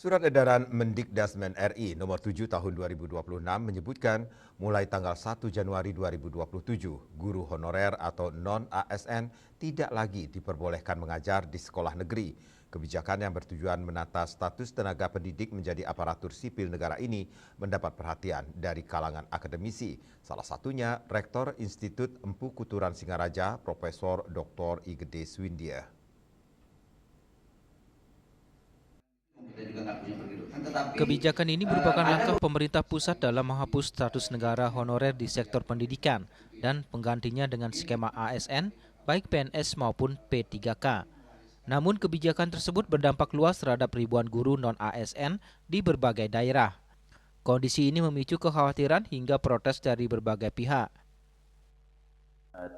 Surat edaran Mendikdasmen RI nomor 7 tahun 2026 menyebutkan mulai tanggal 1 Januari 2027, guru honorer atau non-ASN tidak lagi diperbolehkan mengajar di sekolah negeri. Kebijakan yang bertujuan menata status tenaga pendidik menjadi aparatur sipil negara ini mendapat perhatian dari kalangan akademisi. Salah satunya Rektor Institut Empu Kuturan Singaraja, Profesor Dr. Igede Swindia. Kebijakan ini merupakan langkah pemerintah pusat dalam menghapus status negara honorer di sektor pendidikan dan penggantinya dengan skema ASN, baik PNS maupun P3K. Namun kebijakan tersebut berdampak luas terhadap ribuan guru non-ASN di berbagai daerah. Kondisi ini memicu kekhawatiran hingga protes dari berbagai pihak.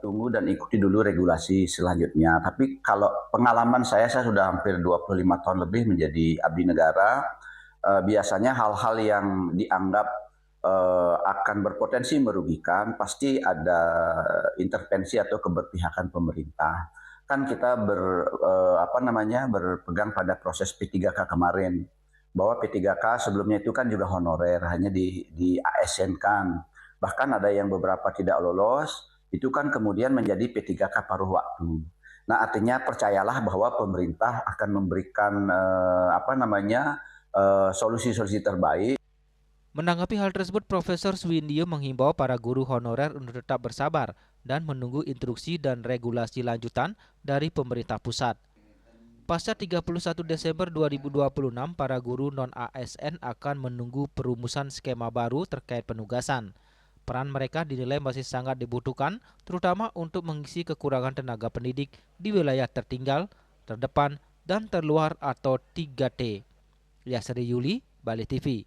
Tunggu dan ikuti dulu regulasi selanjutnya. Tapi kalau pengalaman saya sudah hampir 25 tahun lebih menjadi abdi negara. Biasanya hal-hal yang dianggap akan berpotensi merugikan, pasti ada intervensi atau keberpihakan pemerintah. Kan kita berpegang pada proses P3K kemarin, bahwa P3K sebelumnya itu kan juga honorer, hanya di ASN-kan. Bahkan ada yang beberapa tidak lolos, itu kan kemudian menjadi P3K paruh waktu. Nah, artinya percayalah bahwa pemerintah akan memberikan solusi-solusi terbaik. Menanggapi hal tersebut, Profesor Swindio menghimbau para guru honorer untuk tetap bersabar dan menunggu instruksi dan regulasi lanjutan dari pemerintah pusat. Pasca 31 Desember 2026, para guru non-ASN akan menunggu perumusan skema baru terkait penugasan. Peran mereka dinilai masih sangat dibutuhkan, terutama untuk mengisi kekurangan tenaga pendidik di wilayah tertinggal, terdepan, dan terluar atau 3T. Yasri Yuli, Bali TV.